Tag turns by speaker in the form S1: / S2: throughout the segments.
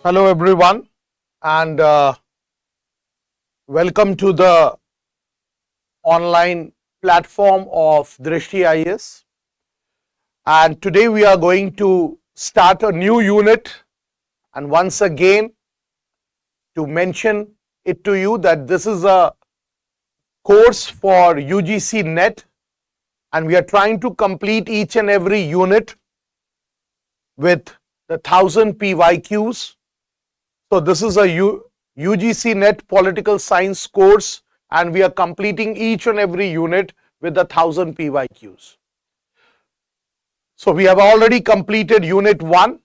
S1: Hello everyone, and welcome to the online platform of Drishti IAS. And today we are going to start a new unit, and once again to mention it to you that this is a course for UGC-NET, and we are trying to complete each and every unit with the 1000 PYQs. So this is a UGC-NET Political Science course, and we are completing each and every unit with the 1000 PYQs. So we have already completed Unit 1,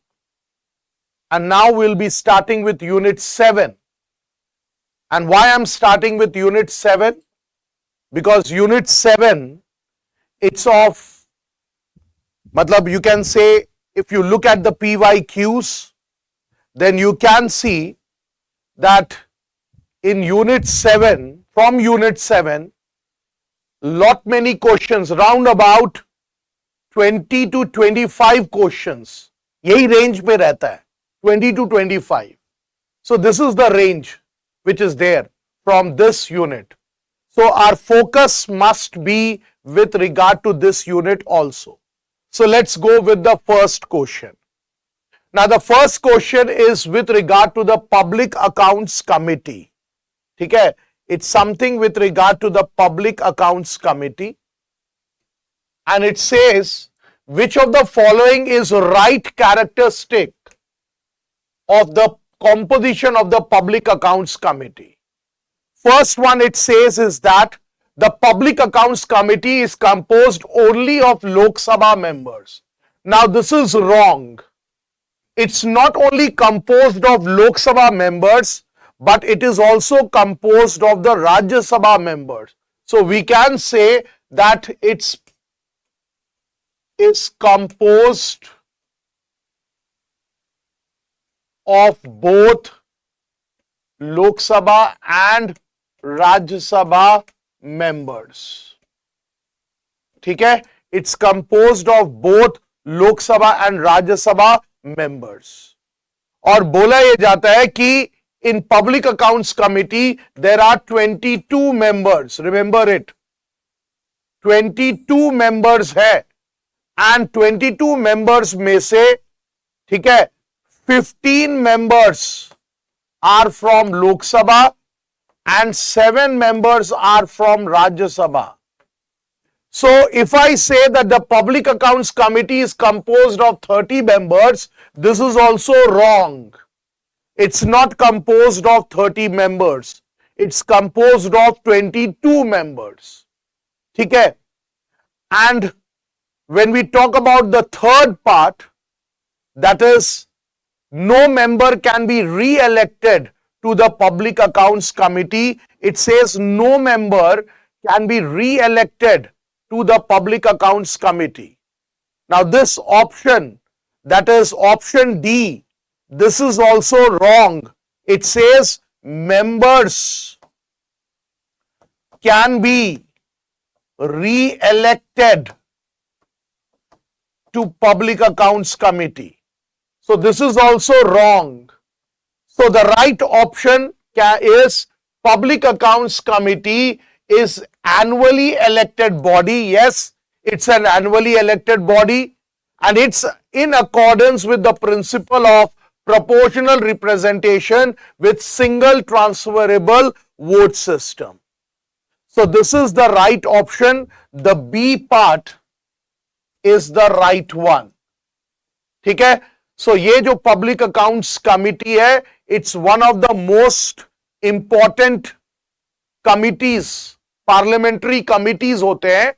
S1: and now we'll be starting with Unit 7. And why I'm starting with Unit 7? Because Unit 7, it's of, you can say, if you look at the PYQs, then you can see that in Unit 7, from Unit 7, lot many questions, round about 20 to 25 questions, यही range पे रहता है, 20 to 25. So this is the range which is there from this unit. So our focus must be with regard to this unit also. So let's go with the first question. Now the first question is with regard to the Public Accounts Committee. ठीक है? It's something with regard to the Public Accounts Committee. And it says, which of the following is right characteristic of the composition of the Public Accounts Committee? First one it says is that the Public Accounts Committee is composed only of Lok Sabha members. Now this is wrong. It's not only composed of Lok Sabha members, but it is also composed of the Rajya Sabha members. So we can say that it's composed of both Lok Sabha and Rajya Sabha members. ठीक है? It's composed of both Lok Sabha and Rajya Sabha members. और बोला ये जाता है कि in Public Accounts Committee there are 22 members. Remember it. 22 members है, and 22 members में से, ठीक है, 15 members are from Lok Sabha and 7 members are from Rajya Sabha. So if I say that the Public Accounts Committee is composed of 30 members, this is also wrong. It's not composed of 30 members. It's composed of 22 members. ठीक है? And when we talk about the third part, that is, no member can be re-elected to the Public Accounts Committee. It says no member can be re-elected to the Public Accounts Committee. Now this option, that is option D, this is also wrong. It says members can be re-elected to Public Accounts Committee. So this is also wrong. So the right option is Public Accounts Committee is annually elected body. Yes, it's an annually elected body, and it's in accordance with the principle of proportional representation with single transferable vote system. So this is the right option. The B part is the right one. ठीक है? So ये जो Public Accounts Committee है, it's one of the most important committees, parliamentary committees होते हैं,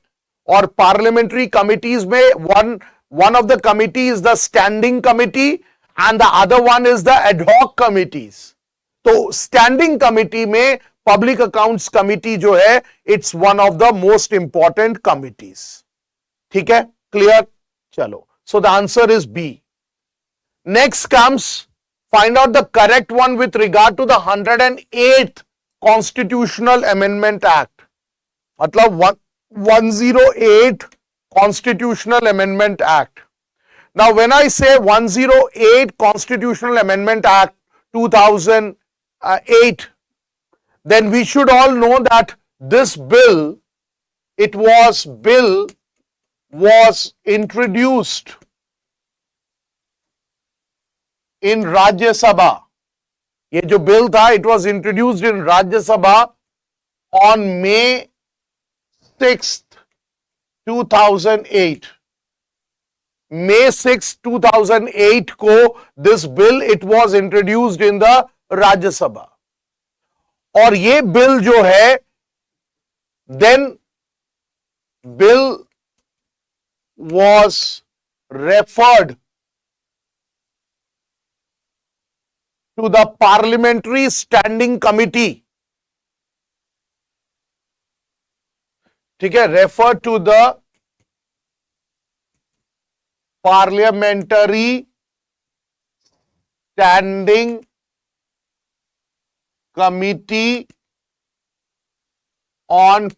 S1: और parliamentary committees में one of the committee is the standing committee and the other one is the ad hoc committees. तो standing committee में Public Accounts Committee जो है, it's one of the most important committees. ठीक है? Clear? चलो. So the answer is B. Next comes, find out the correct one with regard to the 108th Constitutional Amendment Act. मतलब 108 Constitutional Amendment Act. Now when I say 108 Constitutional Amendment Act, 2008, then we should all know that this bill was introduced in Rajya Sabha. ये जो bill था, it was introduced in Rajya Sabha on May 6th, 2008. May 6, 2008 को this bill it was introduced in the Rajya Sabha. और ये bill जो है, then bill was referred to the Parliamentary Standing Committee. ठीक है, refer to the Parliamentary Standing Committee on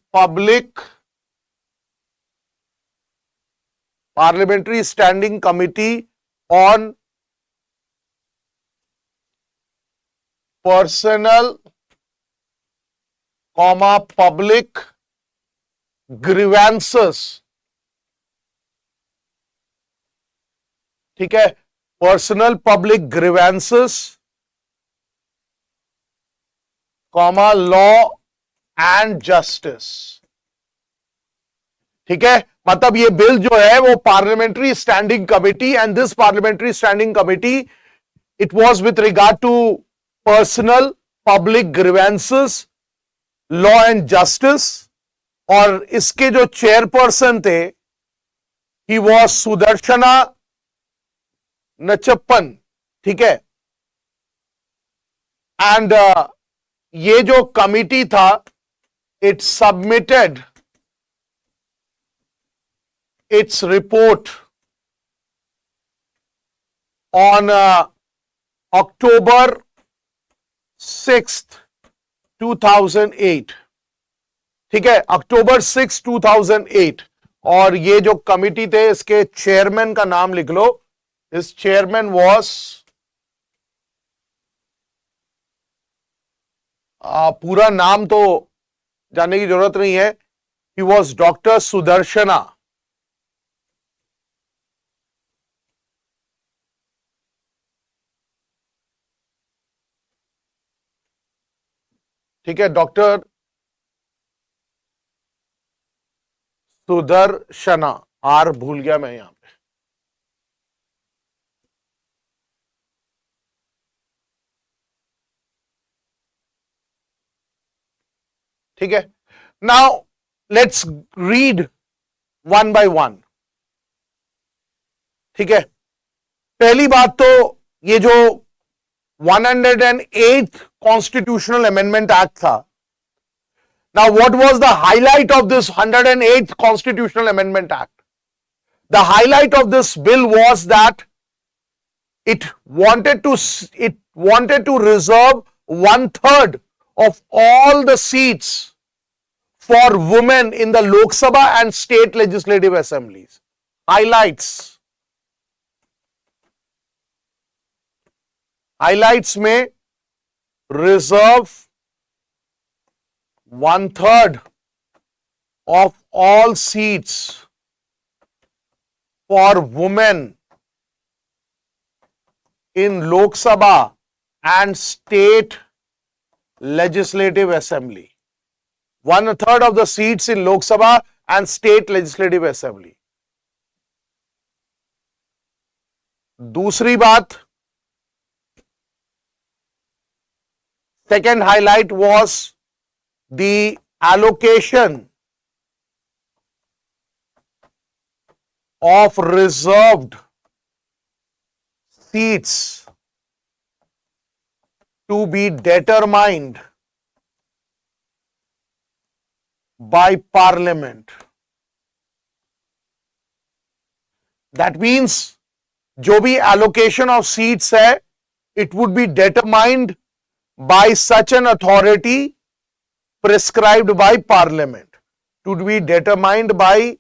S1: Parliamentary Standing Committee on Personal, Public Grievances. ठीक है, personal public grievances, law and justice. ठीक है, मतलब ये बिल जो है वो parliamentary standing committee, and this parliamentary standing committee it was with regard to personal public grievances, law and justice. और इसके जो चेयरपर्सन थे, ही वाज सुदर्शना नचप्पन. ठीक है, एंड ये जो कमिटी था, it submitted its report on October 6th, 2008. ठीक है, October 6, 2008. और ये जो कमिटी थे, इसके चेयरमैन का नाम लिख लो. His chairman was पूरा नाम तो जानने की जरूरत नहीं है. He was Dr. सुदर्शना. ठीक है, डॉक्टर सुदर्शना. आर भूल गया मैं यहां पे. ठीक है, now let's read one by one. ठीक है, पहली बात तो ये जो 108th कॉन्स्टिट्यूशनल अमेंडमेंट एक्ट था. Now what was the highlight of this 108th constitutional amendment act? The highlight of this bill was that it wanted to reserve 1/3 of all the seats for women in the Lok Sabha and state legislative assemblies. Highlights में reserve 1/3 of all seats for women in Lok Sabha and state legislative assembly. 1/3 of the seats in Lok Sabha and state legislative assembly. दूसरी बात, second highlight was the allocation of reserved seats to be determined by Parliament. That means जो भी allocation of seats है, it would be determined by such an authority prescribed by Parliament. To be determined by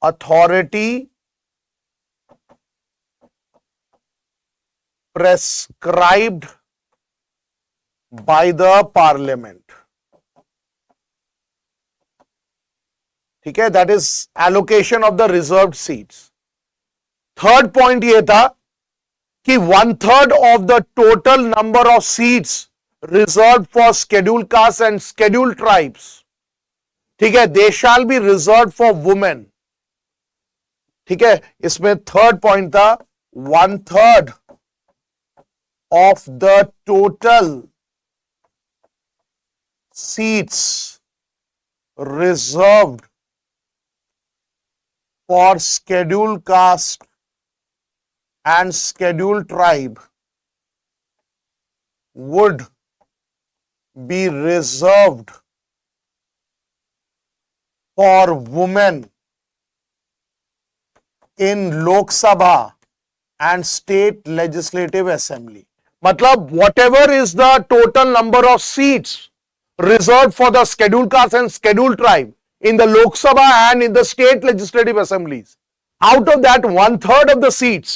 S1: authority prescribed by the parliament. ठीक है, that is allocation of the reserved seats. Third point ये था कि 1/3 of the total number of seats reserved for scheduled castes and scheduled tribes, ठीक है, they shall be reserved for women. ठीक है, इसमें थर्ड पॉइंट था 1/3 of the total seats reserved for scheduled caste and scheduled tribe would be reserved for women in Lok Sabha and state legislative assembly. मतलब whatever is the total number of seats reserved for the scheduled caste and scheduled tribe in the Lok Sabha and in the state legislative assemblies, out of that 1/3 of the seats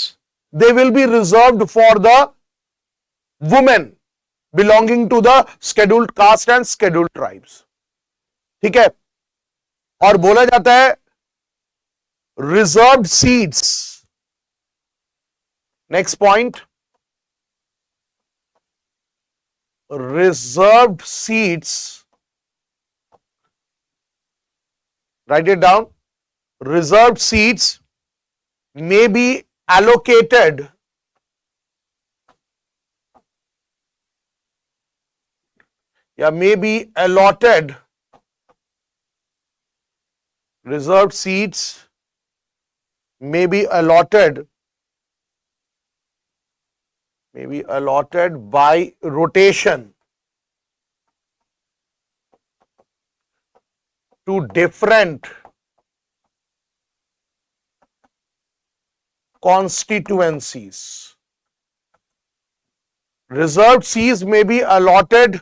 S1: they will be reserved for the women belonging to the scheduled caste and scheduled tribes. ठीक है, और बोला जाता है reserved seats. Next point, reserved seats, write it down, reserved seats may be allocated may be allotted, reserved seats may be allotted by rotation to different constituencies. Reserved seats may be allotted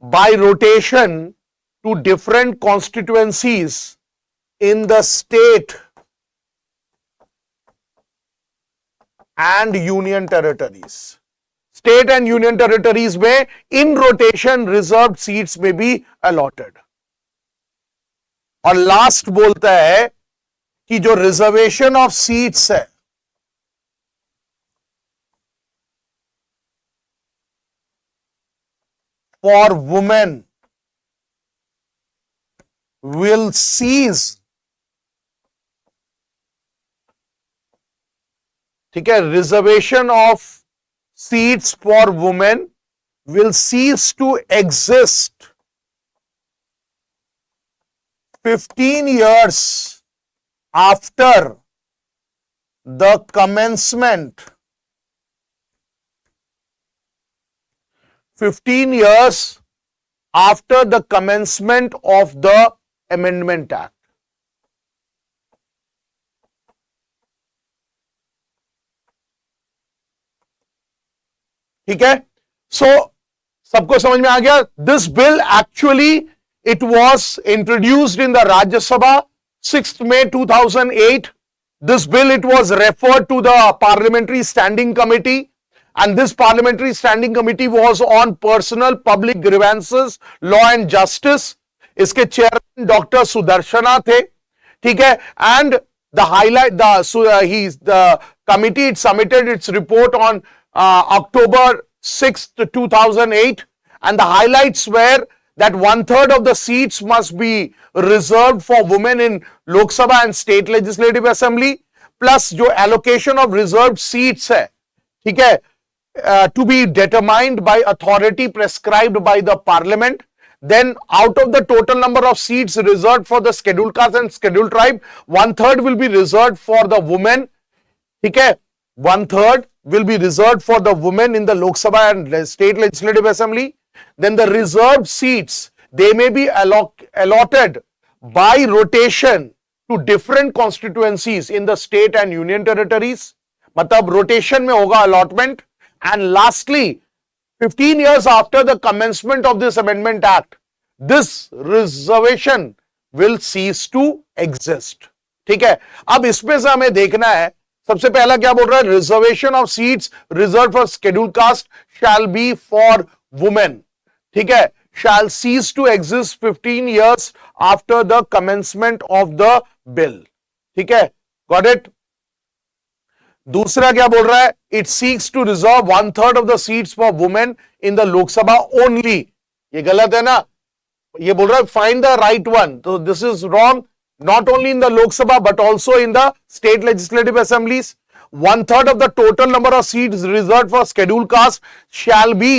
S1: by rotation to different constituencies in the state and union territories. State and union territories में in rotation reserved seats may be allotted. और last बोलता है कि जो reservation of seats है for women will cease, ठीक है, reservation of seats for women will cease to exist 15 years after the commencement 15 years after the commencement of the Amendment Act. ठीक है, सो सबको समझ में आ गया. This bill actually it was introduced in the Rajya Sabha 6th May 2008. This bill, it was referred to the Parliamentary Standing Committee, and this Parliamentary Standing Committee was on Personal Public Grievances, Law and Justice. इसके chairman doctor Sudarshana थे. ठीक है, and the highlight, the committee, it submitted its report on October 6th, 2008, and the highlights were that 1/3 of the seats must be reserved for women in Lok Sabha and state legislative assembly, plus जो allocation of reserved seats है, ठीक है, to be determined by authority prescribed by the parliament. Then out of the total number of seats reserved for the scheduled caste and scheduled tribe, 1/3 will be reserved for the women. ठीक है, 1/3 will be reserved for the women in the Lok Sabha and state legislative assembly. Then the reserved seats, they may be allotted by rotation to different constituencies in the state and union territories. मतलब rotation में होगा allotment. And lastly, 15 years after the commencement of this Amendment Act, this reservation will cease to exist. ठीक है, अब इसमें से हमें देखना है, सबसे पहला क्या बोल रहा है, reservation of seats reserved for scheduled caste shall be for women, ठीक है, shall cease to exist 15 years after the commencement of the bill, ठीक है, गॉट इट। दूसरा क्या बोल रहा है, it seeks to reserve 1/3 of the seats for women in the Lok Sabha only, ये गलत है ना, ये बोल रहा है फाइंड द राइट वन, तो this is wrong, not only in the Lok Sabha but also in the state legislative assemblies. 1/3 of the total number of seats reserved for scheduled caste shall be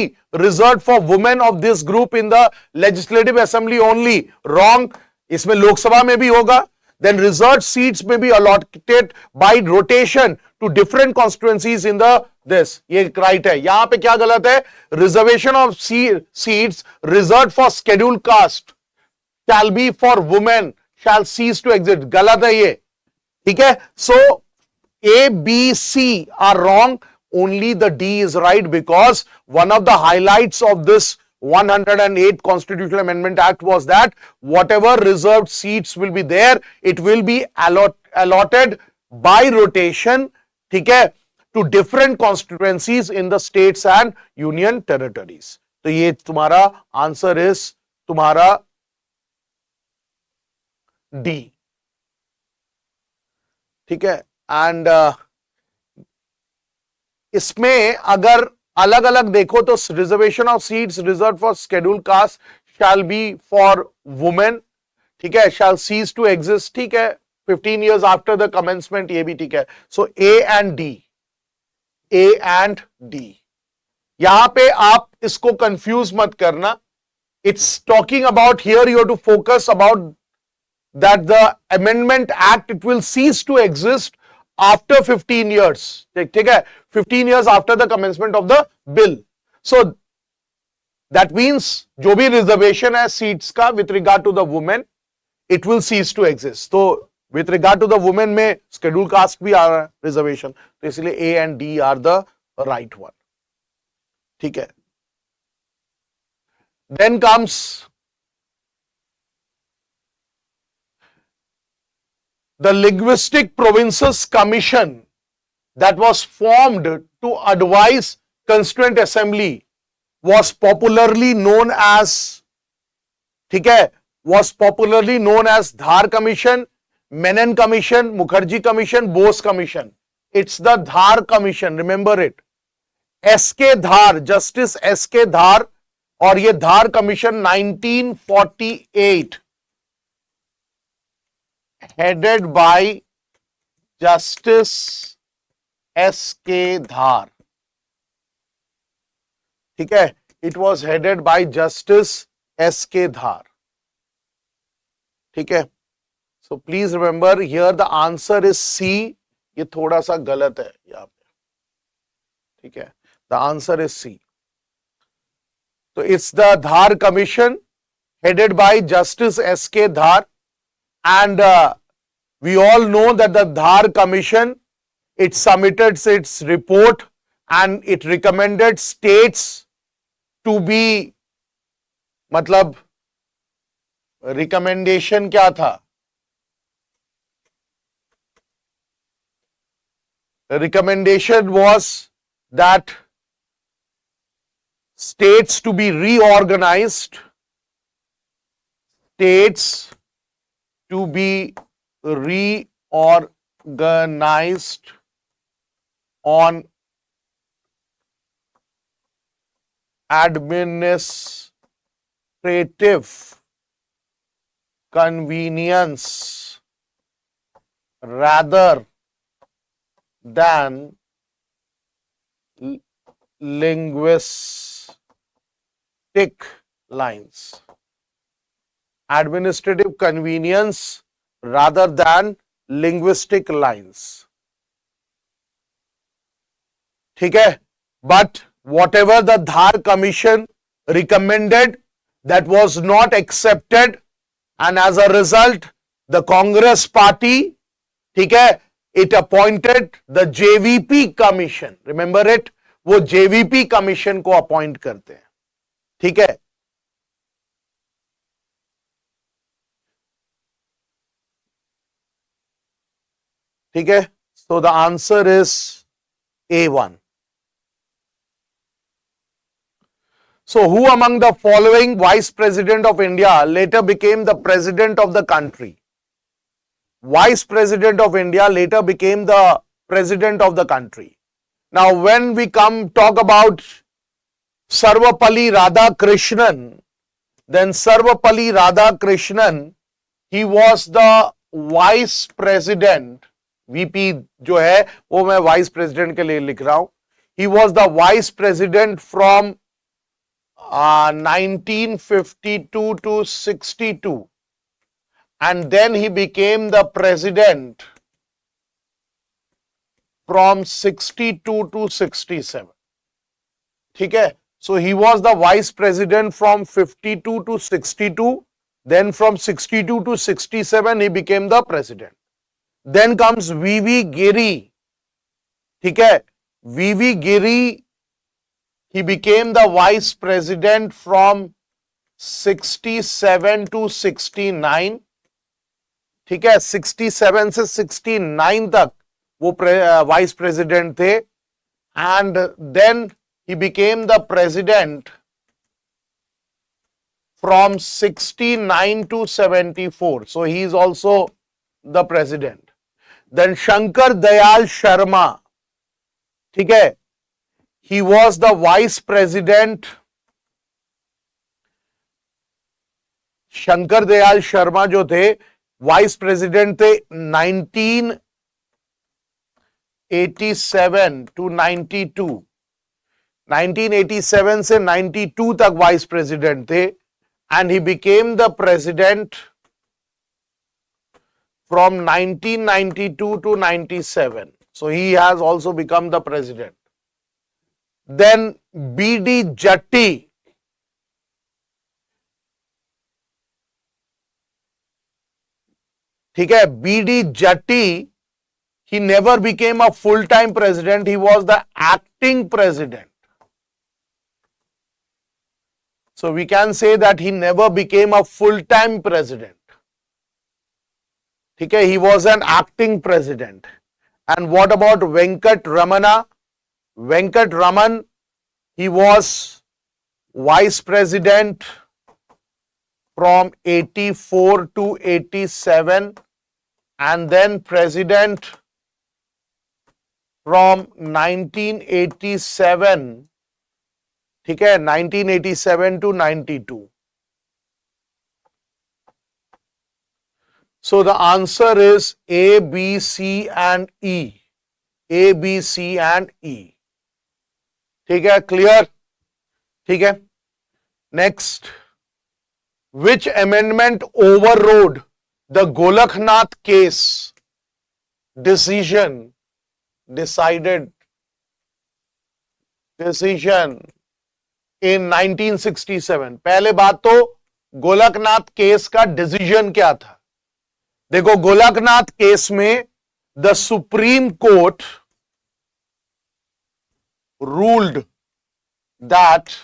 S1: reserved for women of this group in the legislative assembly only. Wrong. इसमें लोकसभा में भी होगा. Then reserved seats may be allotted by rotation to different constituencies in the this. ये right है. यहाँ पे क्या गलत है? Reservation of seats reserved for scheduled caste shall be for women. Shall cease to exist. गलत है ये, ठीक है. So A, B, C are wrong. Only the D is right because one of the highlights of this 108 Constitutional Amendment Act was that whatever reserved seats will be there, it will be allotted by rotation, ठीक है, to different constituencies in the states and union territories. तो ये तुम्हारा answer is तुम्हारा D, ठीक है. And इसमें अगर अलग अलग देखो तो reservation of seats reserved for scheduled caste shall be for women, ठीक है, शैल सीज टू एग्जिस्ट, ठीक है, 15 years आफ्टर द कमेंसमेंट, ये भी ठीक है. So A and D, A and D. यहां पे आप इसको कंफ्यूज मत करना. It's talking about here you have to focus about that the amendment act, it will cease to exist after 15 years, ठीक है, 15 years after the commencement of the bill. So that means जो भी reservation है seats का with regard to the women, it will cease to exist. तो with regard to the women में schedule caste भी आ रहा है reservation, तो इसलिए A and D are the right one, ठीक है. Then comes the Linguistic Provinces Commission that was formed to advise Constituent Assembly was popularly known as, ठीक है, was popularly known as Dhar Commission, Menon Commission, Mukherjee Commission, Bose Commission. It's the Dhar Commission, remember it. S.K. Dhar, Justice S.K. Dhar, और ये धार commission 1948 headed by Justice S.K. Dhar, ठीक है, it was headed by Justice S.K. Dhar, ठीक है. So please remember here the answer is C. ये थोड़ा सा गलत है यहाँ पे, ठीक है, the answer is C. So it's the Dhar Commission headed by Justice S.K. Dhar. And we all know that the Dhar Commission, it submitted its report and it recommended states to be, मतलब recommendation क्या था? The recommendation was that states to be reorganized, states to be reorganized on administrative convenience rather than linguistic lines. Administrative convenience rather than linguistic lines, ठीक है. But whatever the Dhar Commission recommended, that was not accepted, and as a result the Congress party, ठीक है, it appointed the JVP Commission. Remember it, वो JVP Commission को appoint करते हैं, ठीक है. ठीक है. So the answer is A1. So who among the following Vice President of India later became the President of the country? Vice President of India later became the President of the country. Now when we talk about Sarvapalli Radhakrishnan, then Sarvapalli Radhakrishnan, he was the Vice President. VP जो है वो मैं Vice President के लिए लिख रहा हूं. He was the Vice President from 1952 to 62, and then he became the President from 62 to 67. ठीक है? So he was the Vice President from 52 to 62. Then from 62 to 67 he became the President. Then comes V.V. Giri. ठीक है? V.V. Giri, he became the Vice President from 67 to 69. ठीक है? 67 से 69 तक वो Vice President थे. And then he became the President from 69 to 74. So he is also the President. Then Shankar Dayal Sharma, ठीक है? He was the Vice President. Shankar Dayal Sharma जो थे वाइस प्रेसिडेंट थे 1987 to 92. 1987 से 92 तक वाइस प्रेसिडेंट थे, and he became the president from 1992 to 97. So he has also become the president. Then B.D. Jatti. ठीक है? B.D. Jatti, he never became a full-time president. He was the acting president. So we can say that he never became a full-time president. Okay, he was an acting president. And what about Venkat Ramana? Venkat Raman, he was vice president from 84 to 87 and then president from 1987, ठीक है, 1987 to 92. So the answer is A, B, C and E. A, B, C and E. ठीक है, clear? ठीक है. Next, which amendment overrode the Golaknath case decision in 1967? पहले बात तो Golaknath case का डिसीजन क्या था? देखो, गोलकनाथ केस में the Supreme court ruled that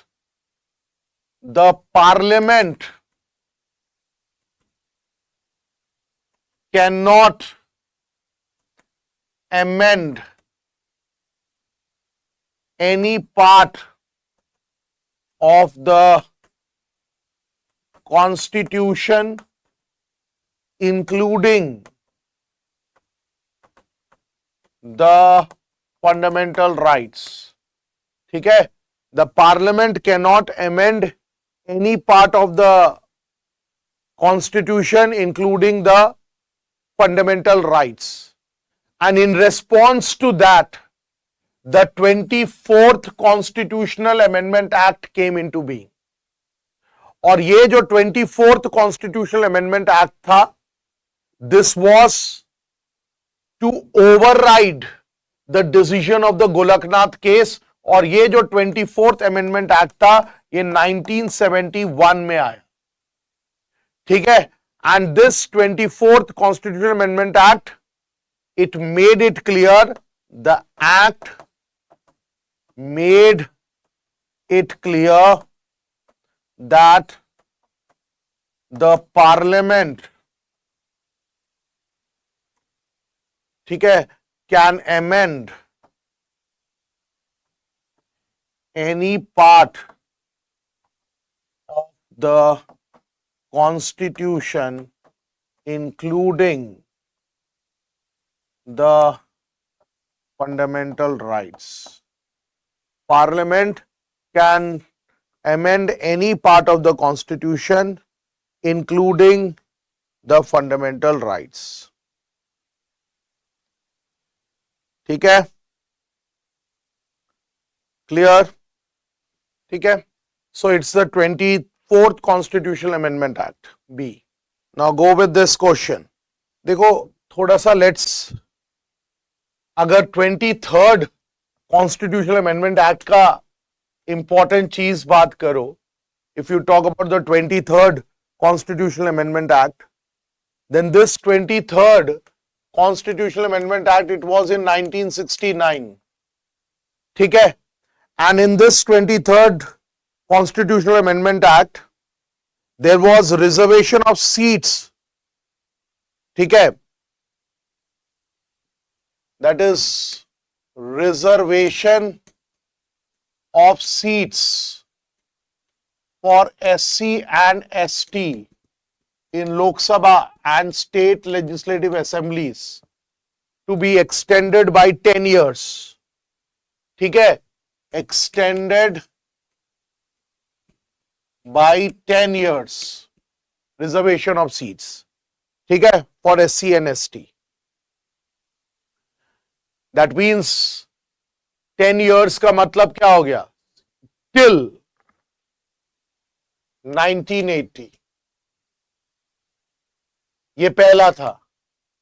S1: the parliament cannot amend any part of the constitution including the fundamental rights. ठीक है? The parliament cannot amend any part of the constitution including the fundamental rights. And in response to that, the 24th Constitutional Amendment Act came into being. और ये जो 24th Constitutional Amendment Act था, this was to override the decision of the Golaknath case. और ये जो 24th Amendment Act था, ये 1971 में आया. ठीक है? And this 24th Constitutional Amendment Act, it made it clear, the act made it clear that the parliament, ठीक है, can amend any part of the Constitution, including the fundamental rights. Parliament can amend any part of the Constitution, including the fundamental rights. ठीक है? Clear? ठीक है? So it's the 24th Constitutional Amendment Act, B. Now go with this question. देखो थोड़ा सा let's, अगर 23rd Constitutional Amendment Act का important चीज बात करो, if you talk about the 23rd Constitutional Amendment Act, then this 23rd Constitutional Amendment Act, it was in 1969. ठीक है? And in this 23rd Constitutional Amendment Act, there was reservation of seats. ठीक है? That is reservation of seats for SC and ST in Lok Sabha and state legislative assemblies to be extended by 10 years. ठीक है? Extended by 10 years. Reservation of seats. ठीक है? For SC and ST. That means 10 years का मतलब क्या हो गया? Till 1980. ये पहला था.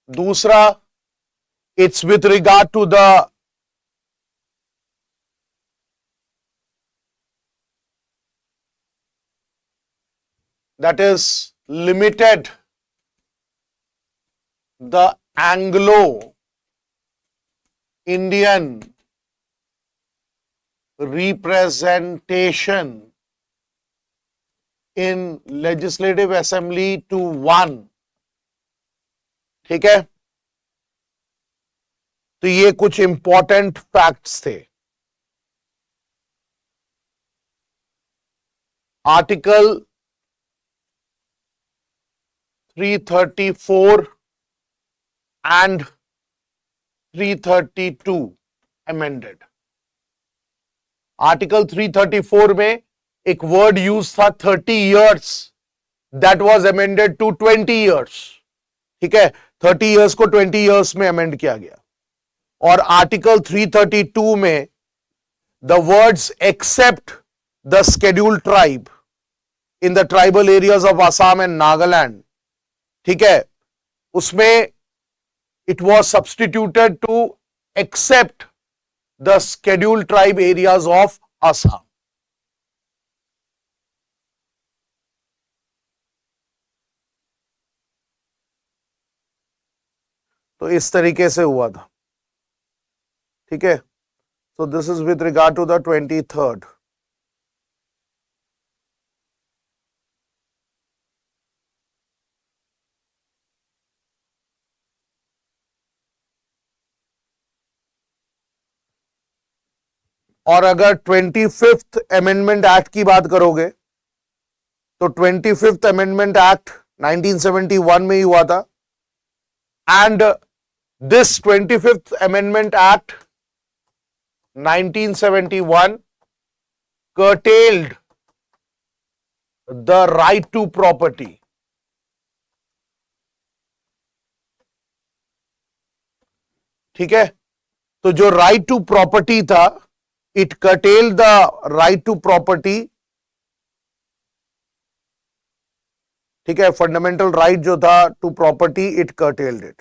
S1: दूसरा, it's with regard to the that is limited the Anglo-Indian representation in legislative assembly to 1. ठीक है? तो ये कुछ इंपॉर्टेंट फैक्ट्स थे. Article 334 and 332 amended. आर्टिकल 334 में एक वर्ड यूज था 30 years, that was amended to 20 years. ठीक है? 30 years को 20 years में amend किया गया. और आर्टिकल 332 में the words except the scheduled tribe in the tribal areas of Assam and Nagaland, ठीक है, उसमें it was substituted to except the scheduled tribe areas of Assam. तो इस तरीके से हुआ था. ठीक है? So this is with regard to the 23rd. और अगर 25th अमेंडमेंट एक्ट की बात करोगे तो 25th अमेंडमेंट एक्ट 1971 में ही हुआ था. And this 25th amendment act 1971 curtailed the right to property. ठीक है? तो जो राइट टू प्रॉपर्टी था, it curtailed the right to property. ठीक है? फंडामेंटल राइट जो था to property, it curtailed it.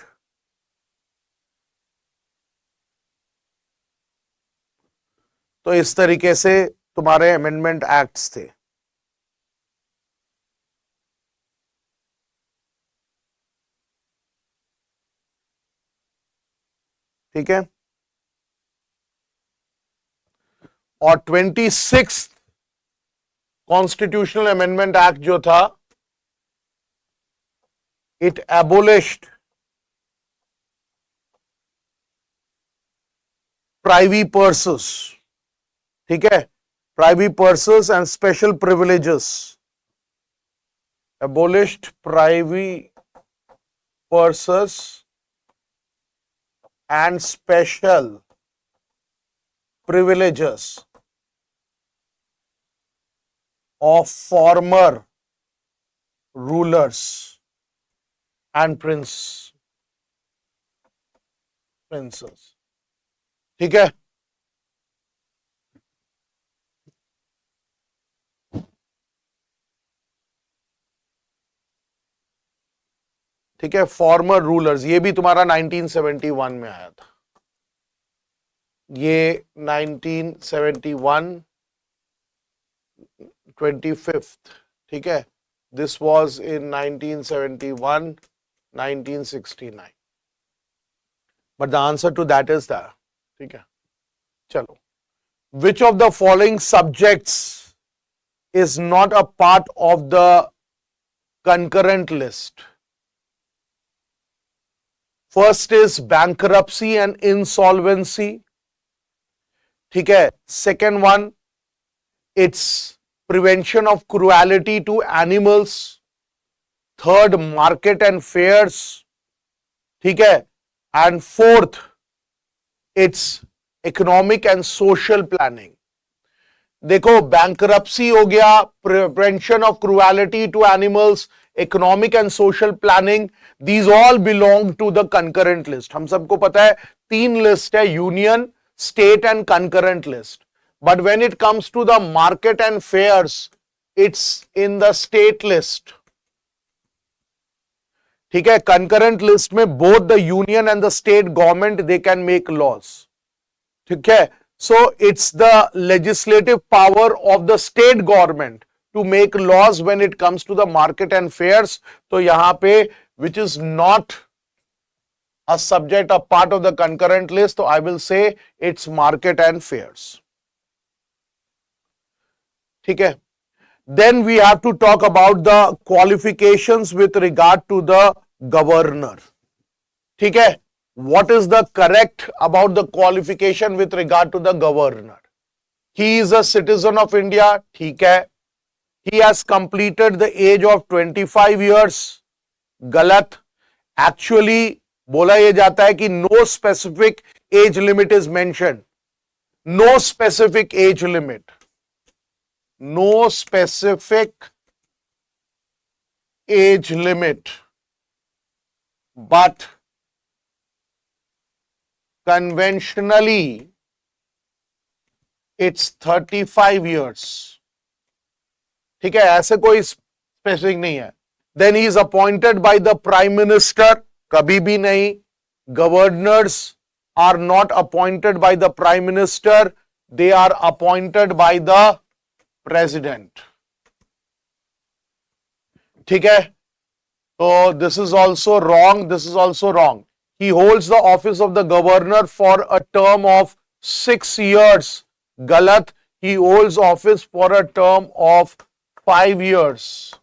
S1: तो इस तरीके से तुम्हारे अमेंडमेंट एक्ट्स थे. ठीक है? और 26th कॉन्स्टिट्यूशनल अमेंडमेंट एक्ट जो था, इट एबोलिश्ड privy purses, ठीक है, privy purses and special privileges, abolished privy purses and special privileges of former rulers and princes, ठीक है। ठीक है, फॉर्मर रूलर्स, ये भी तुम्हारा 1971 में आया था, ये 1971 25th, ठीक है, this was in 1971 1969, but the answer to that is that, ठीक है। चलो, which of the following subjects is not a part of the concurrent list? First is bankruptcy and insolvency, ठीक है। Second one, it's prevention of cruelty to animals. Third, market and fairs, ठीक है। And fourth, it's economic and social planning. देखो, bankruptcy हो गया, prevention of cruelty to animals, economic and social planning, these all belong to the concurrent list. हम सबको पता है 3 list है, union, state and concurrent list. But when it comes to the market and fairs, it's in the state list. ठीक है, concurrent list में both the union and the state government they can make laws. ठीक है, so it's the legislative power of the state government to make laws when it comes to the market and fairs. तो यहां पे which is not a subject, a part of the concurrent list, so I will say it's market and fairs. ठीक है, then we have to talk about the qualifications with regard to the governor. ठीक है, what is the correct about the qualification with regard to the governor? He is a citizen of India, ठीक है। He has completed the age of 25 years, गलत। Actually बोला ये जाता है कि no specific age limit is mentioned. No specific age limit. No specific age limit. But conventionally it's 35 years. ठीक है, ऐसे कोई स्पेसिफिक नहीं है। Then he is appointed by the Prime Minister, कभी भी नहीं। Governors are not appointed by the Prime Minister, they are appointed by the President. ठीक है, so this is also wrong, this is also wrong. He holds the office of the governor for a term of 6 years. गलत, he holds office for a term of 5 years.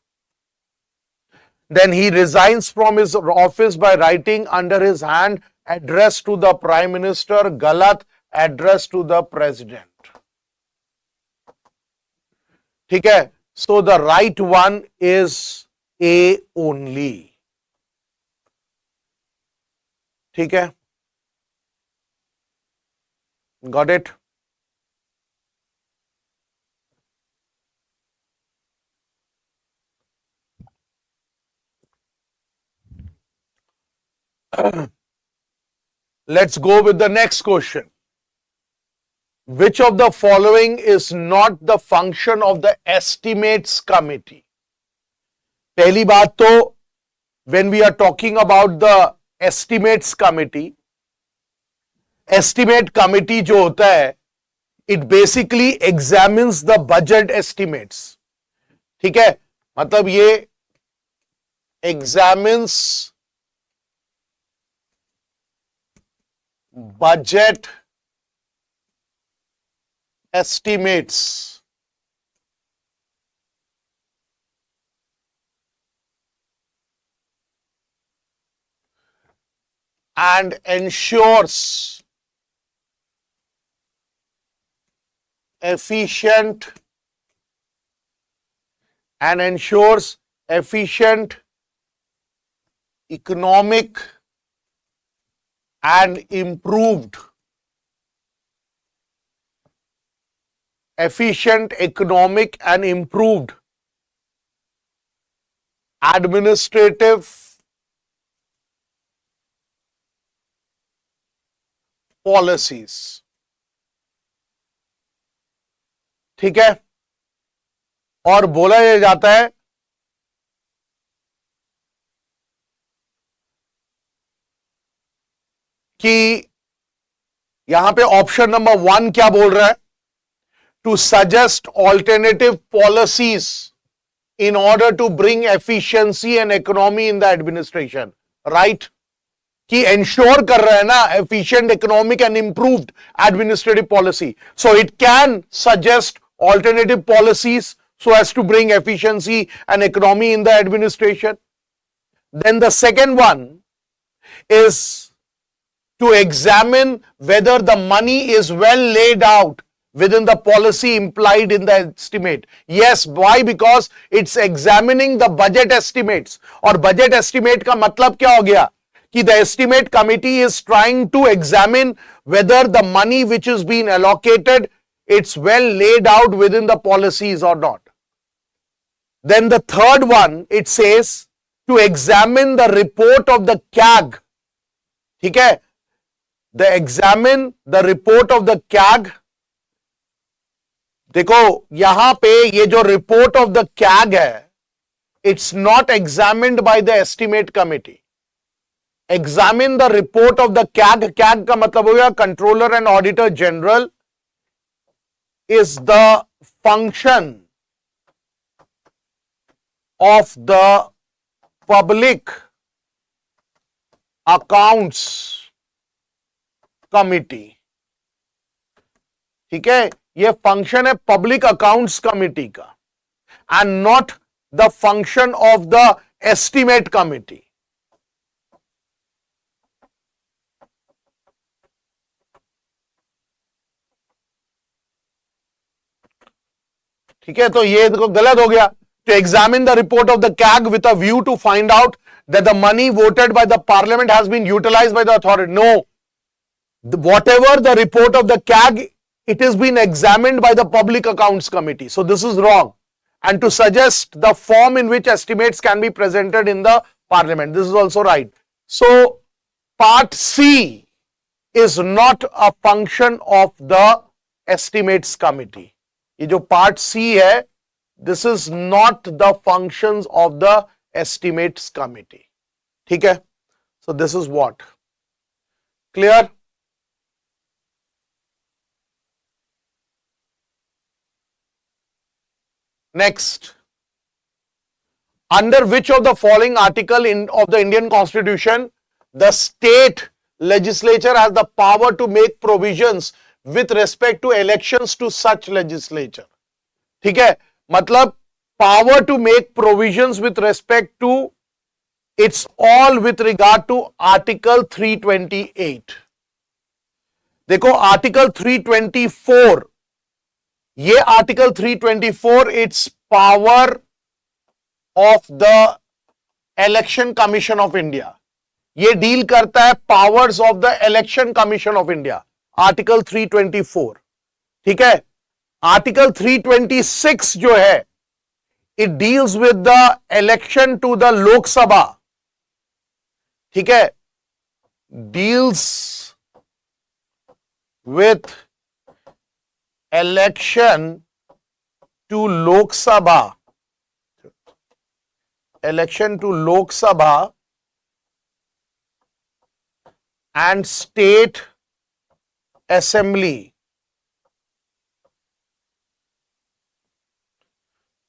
S1: Then he resigns from his office by writing under his hand address to the Prime Minister. Galat, address to the President. ठीक है, so the right one is A only. ठीक है, got it? Let's go with the next question. Which of the following is not the function of the estimates committee? पहली बात तो when we are talking about the estimates committee, estimate committee जो होता है, it basically examines the budget estimates. ठीक है, मतलब ये examines budget estimates and ensures efficient and ensures efficient economic and improved administrative policies. ठीक है, और बोला यह जाता है कि यहां पे ऑप्शन नंबर 1 क्या बोल रहा है? To suggest alternative policies in order to bring efficiency and economy in the administration, right? कि ensure कर रहा है ना efficient, economic and improved administrative policy. So it can suggest alternative policies so as to bring efficiency and economy in the administration. Then the second one is to examine whether the money is well laid out within the policy implied in the estimate. Yes, why? Because it's examining the budget estimates. और budget estimate का मतलब क्या हो गया कि the estimate committee is trying to examine whether the money which is being allocated, it's well laid out within the policies or not. Then the third one, it says to examine the report of the CAG. ठीक है, examine the report of the CAG. देखो यहां पे ये जो report of the CAG है, it's not examined by the estimate committee. Examine the report of the CAG. CAG का मतलब हो गया controller and auditor general. Is the function of the public accounts committee. ठीक है, ये फंक्शन है public accounts committee का and not the function of the estimate committee. ठीक है, तो ये देखो गलत हो गया. To examine the report of the CAG with a view to find out that the money voted by the parliament has been utilised by the authority. No, whatever the report of the CAG, it has been examined by the Public Accounts Committee. So this is wrong. And to suggest the form in which estimates can be presented in the Parliament, this is also right. So Part C is not a function of the Estimates Committee. ये जो Part C है, this is not the functions of the Estimates Committee. ठीक है? So this is what? Clear? Next, under which of the following article of the Indian Constitution the state legislature has the power to make provisions with respect to elections to such legislature? ठीक है, मतलब power to make provisions with respect to, it's all with regard to Article 328. देखो Article 324, ये article 324 it's power of the election commission of India. ये deal करता है powers of the election commission of India. Article 324. ठीक है, article 326 जो है, it deals with the election to the Lok Sabha. ठीक है, deals with election to Lok Sabha, and state assembly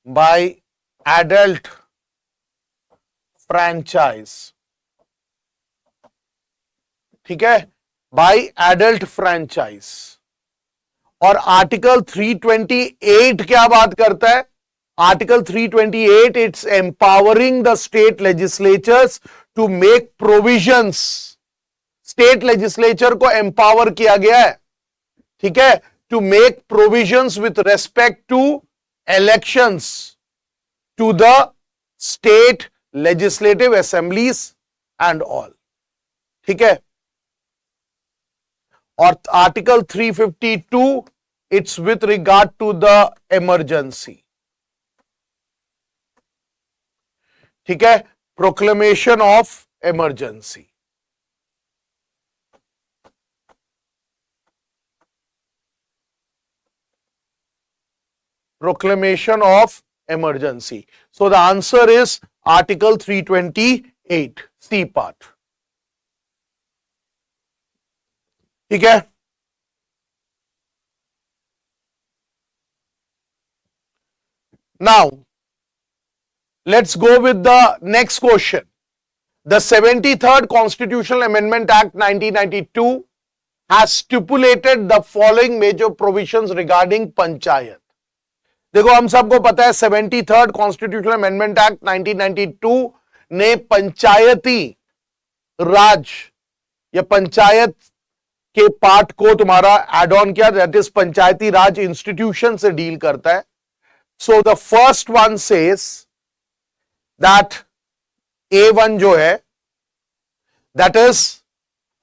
S1: by adult franchise. ठीक है, by adult franchise. और article 328 क्या बात करता है? Article 328 it's empowering the state legislatures to make provisions. State legislature को एम्पावर किया गया है, ठीक है, to make provisions with respect to elections to the state legislative assemblies and all. ठीक है? और Article 352, it's with regard to the emergency. ठीक है? Proclamation of emergency. Proclamation of emergency. So the answer is Article 328, C part. ठीक है? Now, let's go with the next question. The 73rd Constitutional Amendment Act 1992 has stipulated the following major provisions regarding panchayat. देखो हम सबको पता है 73rd constitutional amendment act 1992 ने पंचायती राज या पंचायत के पार्ट को तुम्हारा एड ऑन किया, that is Panchayati Raj institution से डील करता है. So the first one says that A1 जो है दैट इज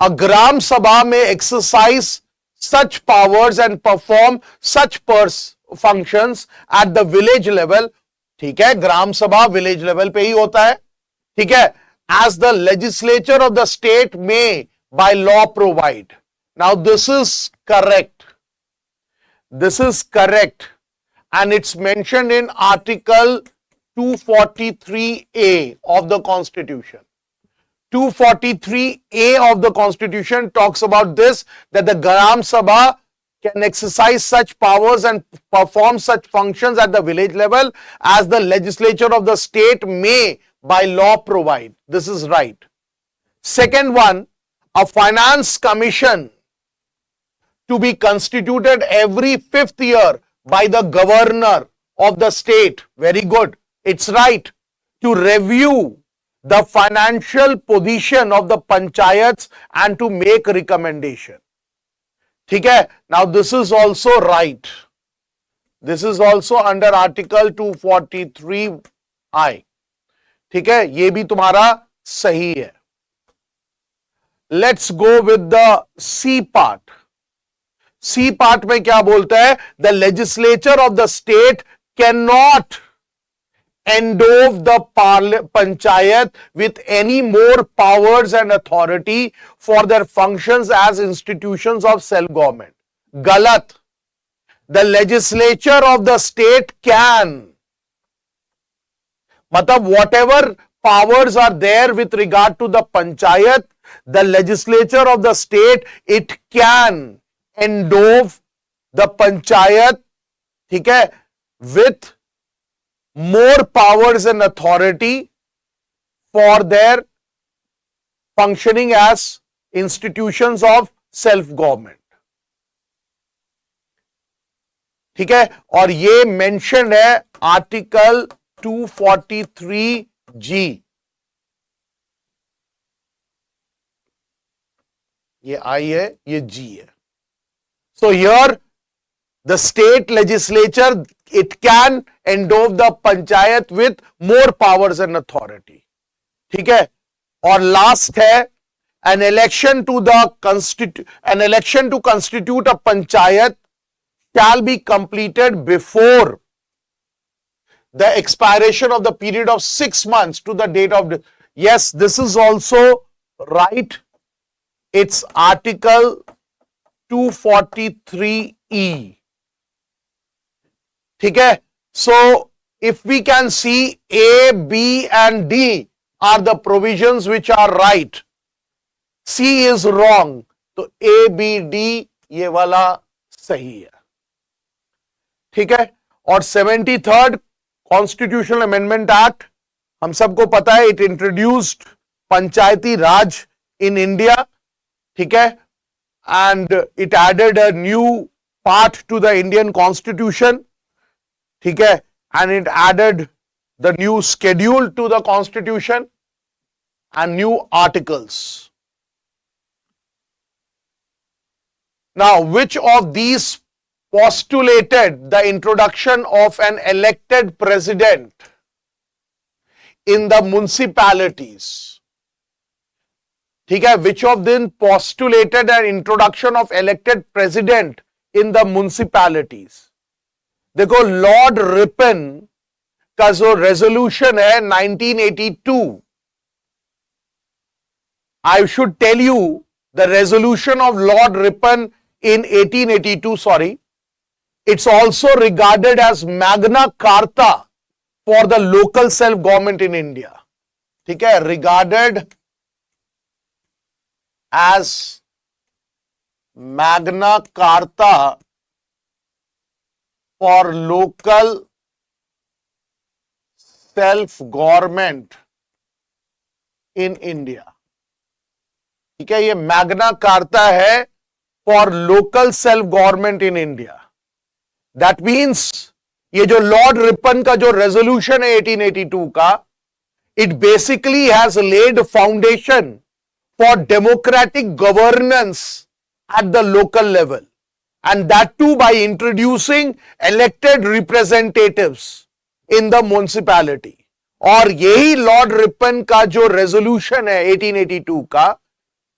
S1: अ ग्राम सभा में exercise such powers and perform such functions at the village level. ठीक है, ग्राम सभा विलेज लेवल पे ही होता है. ठीक है, as the legislature of the state may by law provide. Now this is correct. This is correct and it's mentioned in Article 243A of the Constitution. 243A of the Constitution talks about this, that the Gram Sabha can exercise such powers and perform such functions at the village level as the legislature of the state may by law provide. This is right. Second one, a finance commission to be constituted every 5th year by the governor of the state. Very good. It's right. To review the financial position of the panchayats and to make recommendation. ठीक है, now this is also right. This is also under Article 243I. ठीक है, ये भी तुम्हारा सही है. Let's go with the C part. C part में क्या बोलता है? The legislature of the state cannot endow the panchayat with any more powers and authority for their functions as institutions of self-government. Galat. The legislature of the state can. मतलब whatever powers are there with regard to the panchayat, the legislature of the state, it can endow the panchayat, ठीक है, with more powers and authority for their functioning as institutions of self-government. ठीक है, और ये mention है article 243G. ये I है, ये G है. So here the state legislature, it can endow the panchayat with more powers and authority. ठीक है, और लास्ट है an election to constitute a panchayat shall be completed before the expiration of the period of 6 months to the date of the, yes, this is also right. It's Article 243E. ठीक है, so if we can see A, B and D are the provisions which are right, C is wrong, तो A, B, D ये वाला सही है. ठीक है, और 73rd कॉन्स्टिट्यूशनल अमेंडमेंट एक्ट हम सबको पता है, it introduced Panchayati Raj in India. ठीक है, and it added a new part to the Indian constitution. ठीक है, and it added the new schedule to the constitution and new articles. Now, which of these postulated the introduction of an elected president in the municipalities? ठीक है, which of them postulated an introduction of elected president in the municipalities? देखो Lord Ripon का जो resolution है 1982, I should tell you the resolution of Lord Ripon in 1882, it's also regarded as Magna Carta for the local self-government in India. ठीक है, regarded as Magna Carta for local self-government in India. ठीक है, ये Magna carta है for local self government in India. That means ये जो Lord Ripon का जो रेजोल्यूशन है 1882 का, it basically has laid foundation for democratic governance at the local level, and that too by introducing elected representatives in the municipality. और यही Lord Ripon का जो रेजोल्यूशन है 1882 का,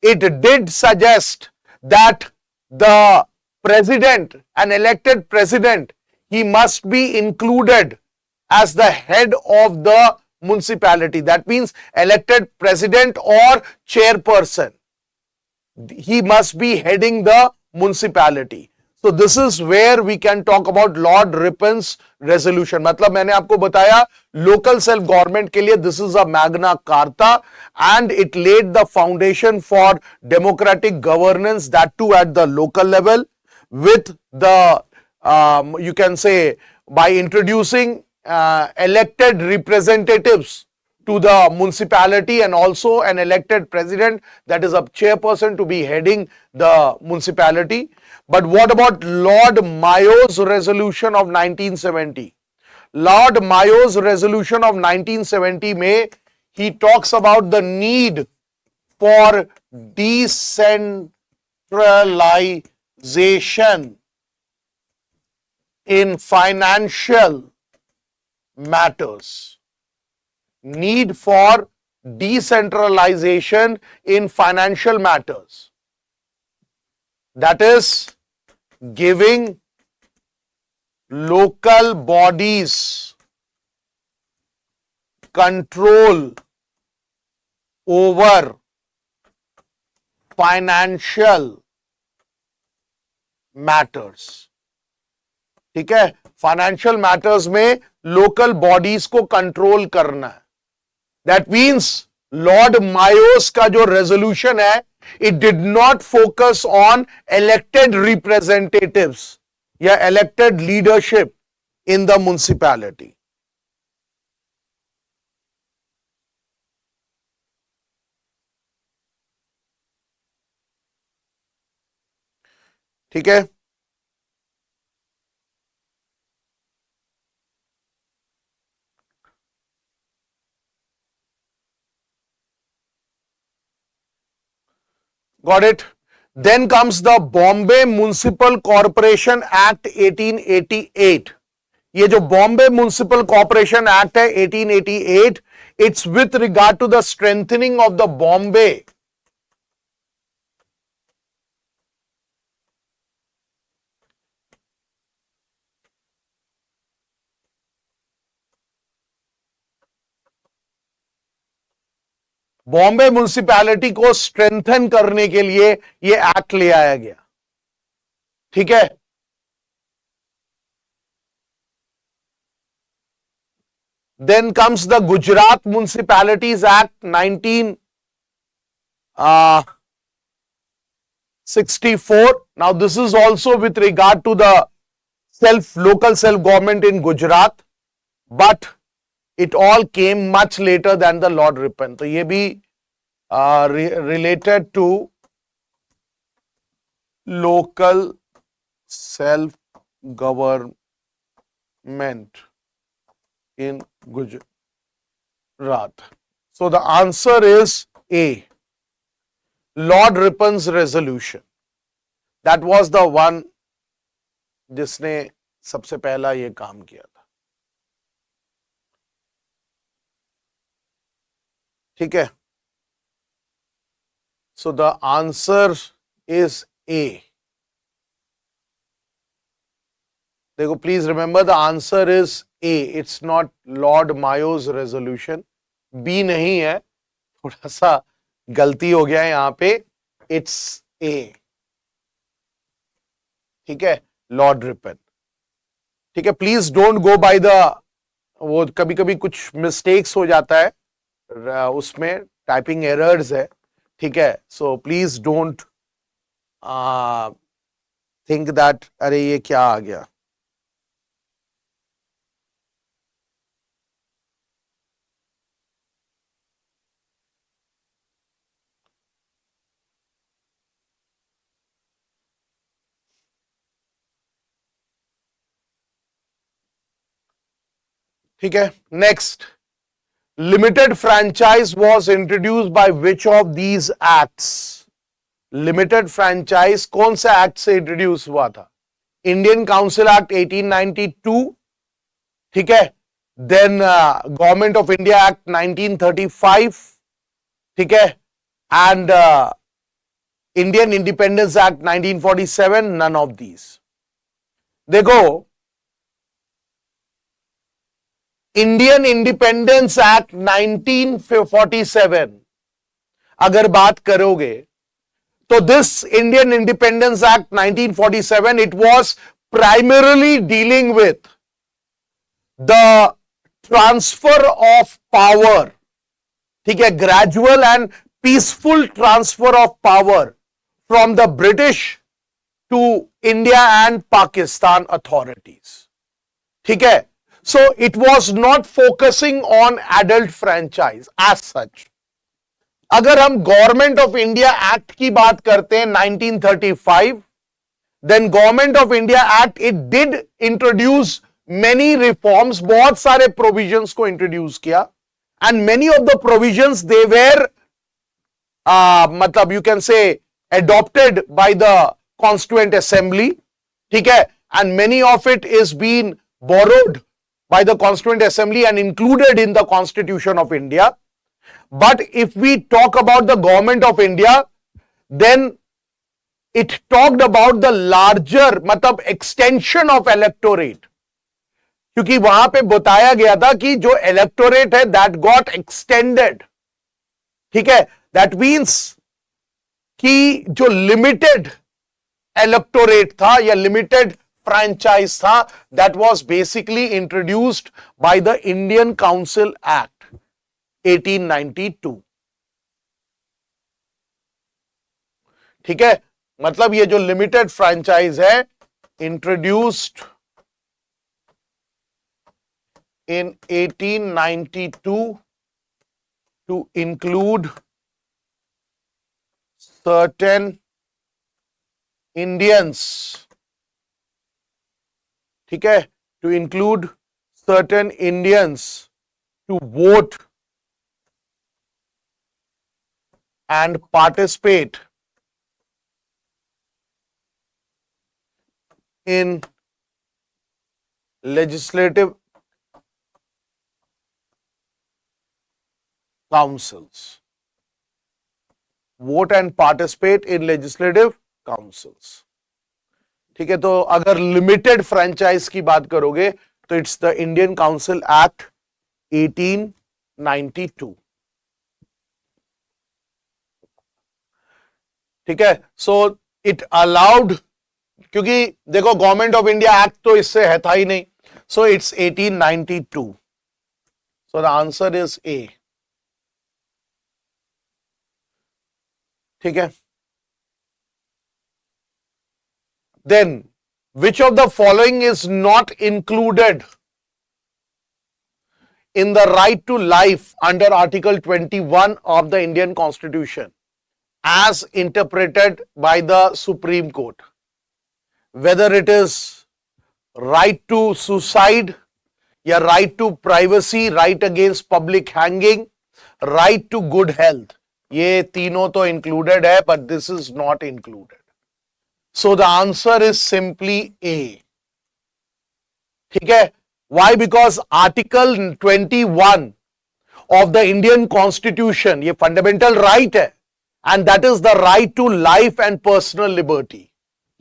S1: it did suggest that the president, an elected president, he must be included as the head of the municipality. That means elected president or chairperson. He must be heading the municipality. So this is where we can talk about Lord Ripon's resolution. मतलब मैंने आपको बताया local self government के लिए this is a Magna Carta and it laid the foundation for democratic governance, that too at the local level, with the you can say by introducing elected representatives to the municipality and also an elected president, that is a chairperson to be heading the municipality. But what about Lord Mayo's resolution of 1970? Lord Mayo's resolution of 1970 में he talks about the need for decentralization in financial matters. Need for decentralization in financial matters. That is giving local bodies control over financial matters. ठीक है, financial matters में local bodies को control करना है. That means Lord मायोस का जो resolution है, it did not focus on elected representatives या elected leadership in the municipality. ठीक है, got it. Then comes the Bombay Municipal Corporation Act 1888. ये जो बॉम्बे म्युनिसिपल कॉर्पोरेशन एक्ट है 1888, it's with regard to the strengthening of the Bombay Bombay municipality को strengthen करने के लिए ये एक्ट ले आया गया. ठीक है, then comes the Gujarat municipalities act 1964. Now this is also with regard to the local self government in Gujarat, but it all came much later than the Lord Ripon. तो ये भी related to local self-government in Gujarat. So the answer is A, Lord Ripon's resolution. That was the one जिसने सबसे पहला ये काम किया था। ठीक है, so the answer is A. देखो, please remember the answer is A, it's not Lord Mayo's resolution, B नहीं है, थोड़ा सा गलती हो गया है यहां पे, इट्स ए। ठीक है, लॉर्ड रिपन। ठीक है, please don't go by the, वो कभी कभी कुछ मिस्टेक्स हो जाता है उसमें, टाइपिंग एरर्स है। ठीक है, so please don't think that अरे ये क्या आ गया। ठीक है, next, limited franchise was introduce by which of these acts. Limited franchise कौन सा एक्ट से इंट्रोड्यूस हुआ था? इंडियन काउंसिल एक्ट 1892, ठीक है, then government of India act 1935, ठीक है, and Indian independence act 1947, none of these. देखो, इंडियन इंडिपेंडेंस एक्ट 1947 अगर बात करोगे तो this Indian independence act 1947, it was primarily dealing with the transfer of power, ठीक है, gradual and peaceful transfer of power from the British to India and Pakistan authorities. ठीक है, so it was not focusing on adult franchise as such. अगर हम government of India act की बात करते हैं 1935, then government of India act it did introduce many reforms, बहुत सारे प्रोविजंस को इंट्रोड्यूस किया, and many of the provisions they were मतलब you can say adopted by the constituent assembly, ठीक है, and many of it is being borrowed by the Constituent Assembly and included in the Constitution of India. But if we talk about the Government of India, then it talked about the larger, मतलब extension of electorate. क्योंकि वहां पे बताया गया था कि जो electorate है that got extended. ठीक है, that means कि जो limited electorate था या limited franchise था, that was basically introduced by the Indian Council Act 1892. ठीक है, मतलब ये जो लिमिटेड फ्रैंचाइज है introduced in 1892 to include certain Indians, ठीक है, to include certain Indians to vote and participate in legislative councils. Vote and participate in legislative councils. ठीक है, तो अगर लिमिटेड फ्रैंचाइज की बात करोगे तो it's the Indian council act 1892. ठीक है, सो इट अलाउड, क्योंकि देखो गवर्नमेंट ऑफ इंडिया एक्ट तो इससे है था ही नहीं, so it's 1892. So the answer is ए. ठीक है, then which of the following is not included in the right to life under Article 21 of the Indian Constitution as interpreted by the Supreme Court? Whether it is right to suicide, या right to privacy, right against public hanging, right to good health, ये तीनों तो included है, but this is not included. So the answer is simply A. ठीक है, why? Because Article 21 of the Indian Constitution ये fundamental right है, and that is the right to life and personal liberty.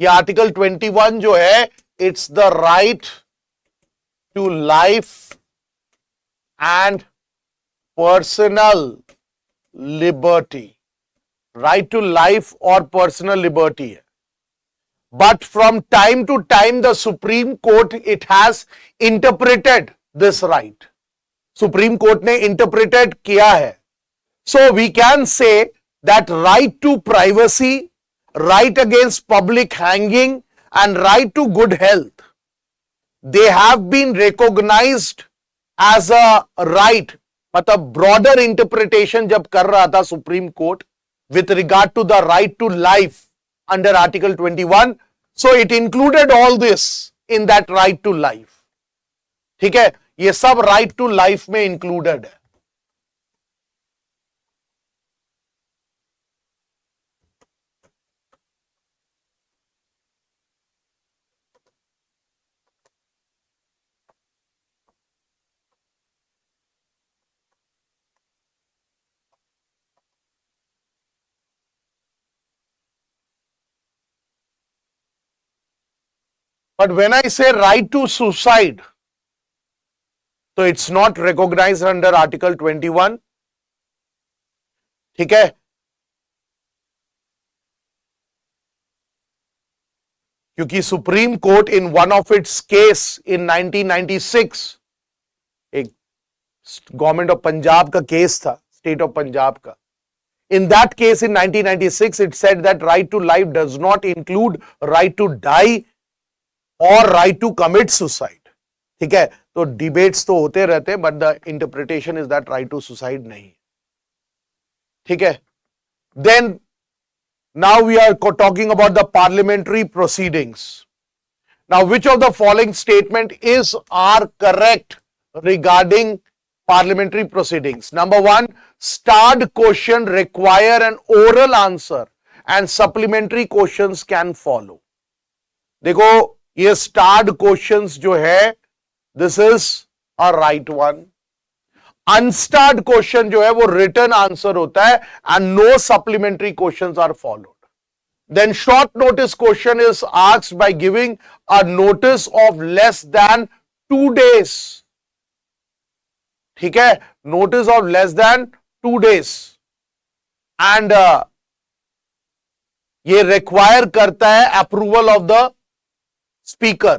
S1: ये Article 21 जो है, it's the right to life and personal liberty. Right to life or personal liberty है. But from time to time the Supreme Court, it has interpreted this right. Supreme Court ने interpreted किया है. So we can say that right to privacy, right against public hanging and right to good health, they have been recognized as a right. मतलब broader interpretation जब कर रहा था Supreme Court with regard to the right to life under Article 21, so it included all this in that right to life. ठीक है, ये सब right to life में included है. But when I say right to suicide, so it's not recognized under Article 21. ठीक है, क्योंकि Supreme Court in one of its case in 1996, एक गवर्नमेंट ऑफ पंजाब का केस था, स्टेट ऑफ पंजाब का. In that case in 1996, it said that right to life does not include right to die और right to commit suicide. ठीक है, तो debates तो होते रहते हैं, but the interpretation is that right to suicide नहीं. ठीक है, then now we are talking about the parliamentary proceedings. Now which of the following statement is are correct regarding parliamentary proceedings? Number 1, starred question require an oral answer and supplementary questions can follow. देखो, ये starred questions जो है, this is a right one. Unstarred question जो है वो written answer होता है and no supplementary questions are followed. Then short notice question is asked by giving a notice of less than 2 days. ठीक है, notice of less than 2 days and ये require करता है approval of the speaker.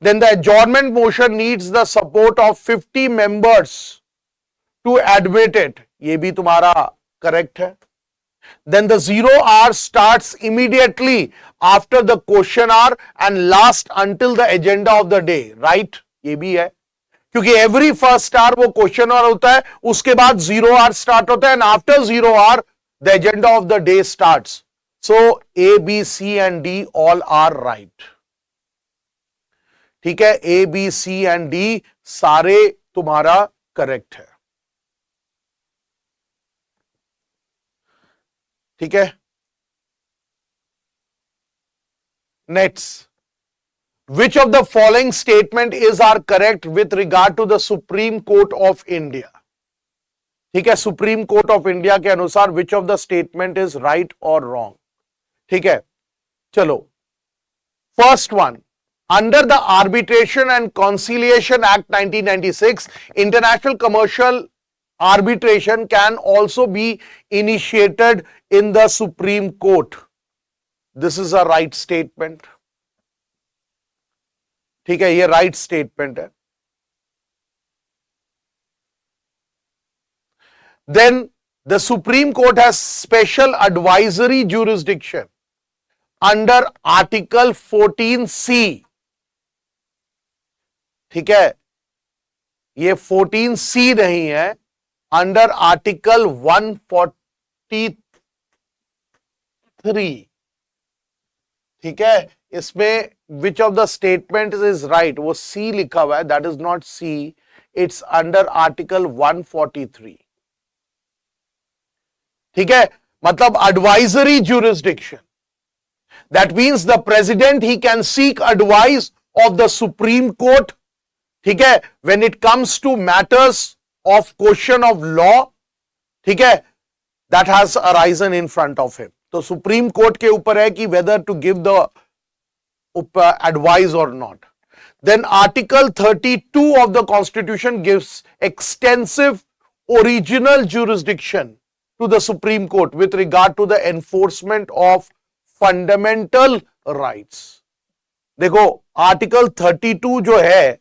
S1: Then the adjournment motion needs the support of 50 members to admit it. ये भी तुम्हारा correct है. Then the 0 hour starts immediately after the question hour and lasts until the agenda of the day. Right? ये भी है, क्योंकि every first hour वो question hour होता है, उसके बाद 0 आवर स्टार्ट होता है and after 0 hour the agenda of the day starts. So A B C and D all are right. ठीक है, A B C and D सारे तुम्हारा करेक्ट है. ठीक है, next, which of the following statement is are correct with regard to the Supreme Court of India? ठीक है, Supreme Court of India के अनुसार which of the statement is right or wrong? ठीक है, चलो, first one, under the Arbitration and Conciliation Act 1996, international commercial arbitration can also be initiated in the Supreme Court. This is a right statement. ठीक है, ये right statement है. Then the Supreme Court has special advisory jurisdiction under article 14C. ठीक है, ये 14C नहीं है, under article 143. ठीक है, इसमें which of the statements is right, वो C लिखा हुआ है, that is not C, it's under article 143. ठीक है, मतलब advisory jurisdiction. That means the president, he can seek advice of the Supreme Court ठीक है, when it comes to matters of question of law, ठीक है, that has arisen in front of him. तो Supreme Court के ऊपर है कि whether to give the advise or not. Then Article 32 of the Constitution gives extensive original jurisdiction to the Supreme Court with regard to the enforcement of fundamental rights. देखो Article 32 जो है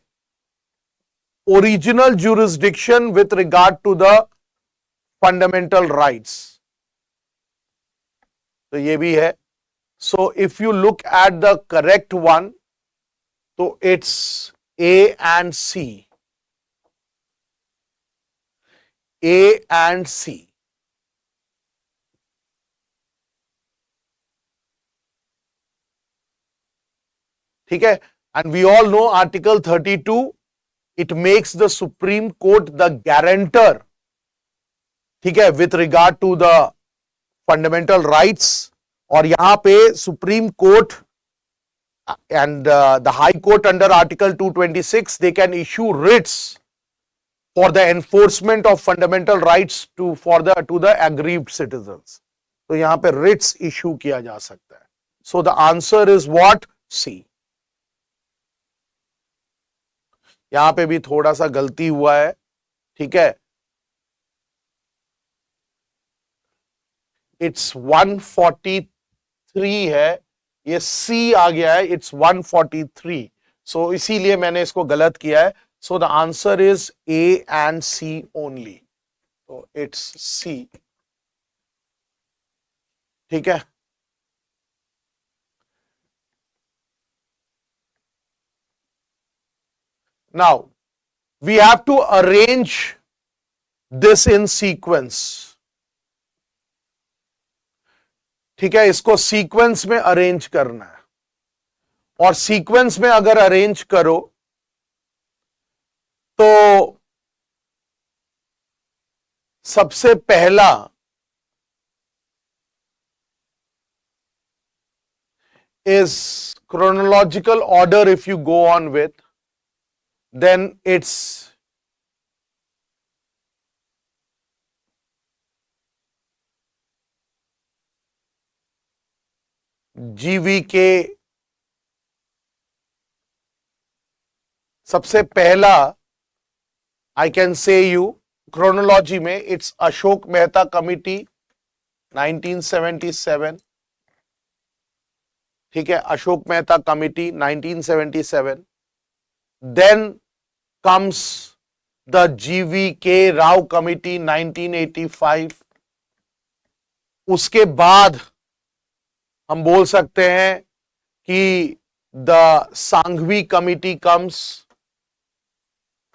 S1: original jurisdiction with regard to the fundamental rights, तो ये भी है. So if you look at the correct one, so it's A and C. A and C. ठीक है, and we all know Article 32, it makes the Supreme Court the guarantor, ठीक है, with regard to the fundamental rights. और यहां पे supreme court and the high court under article 226 they can issue writs for the enforcement of fundamental rights to the aggrieved citizens. तो यहां पे writs issue किया जा सकता है. So the answer is what? C. यहां पे भी थोड़ा सा गलती हुआ है, ठीक है. इट्स 143 है, ये सी आ गया है, इट्स 143. सो इसीलिए मैंने इसको गलत किया है. So the answer is A and C only. तो इट्स सी. ठीक है. Now we have to arrange this in sequence. ठीक है, इसको सीक्वेंस में अरेंज करना है. और सीक्वेंस में अगर अरेंज करो तो सबसे पहला is chronological order. If you go on with, then it's GVK. सबसे पहला I can say you chronology में इट्स अशोक मेहता कमिटी 1977. ठीक है, Ashok Mehta committee 1977. Then comes the GVK Rao committee 1985. उसके बाद हम बोल सकते हैं कि द सांघवी कमिटी कम्स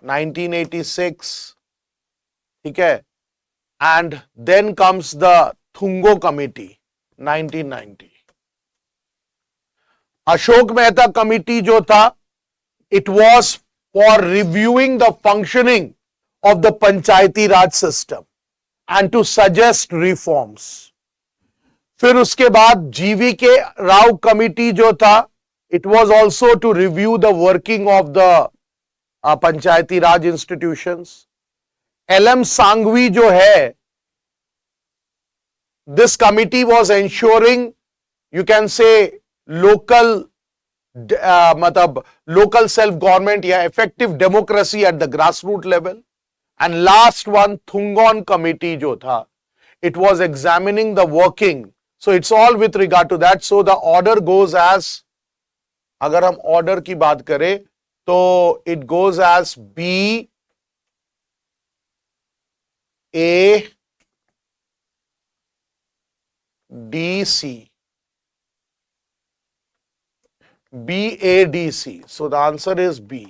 S1: 1986. ठीक है, and then comes the Thungon committee 1990. Ashok Mehta committee जो था, it was for reviewing the functioning of the panchayati raj system and to suggest reforms. फिर उसके बाद GVK राव कमिटी जो था, it was also to review the working of the panchayati raj institutions. LM Sanghvi जो है, this committee was ensuring, you can say local मतलब local self government या effective democracy eight the grass root level. And last one Thungon committee जो था, it was examining the working. So it's all with regard to that. So the order goes as, अगर हम order की बात करें तो it goes as B, A, D, C. B, A, D, C. So the answer is B.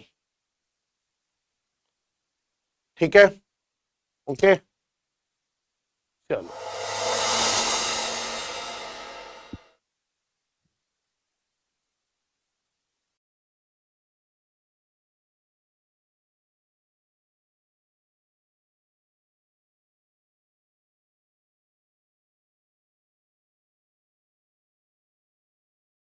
S1: ठीक है, okay, चलो.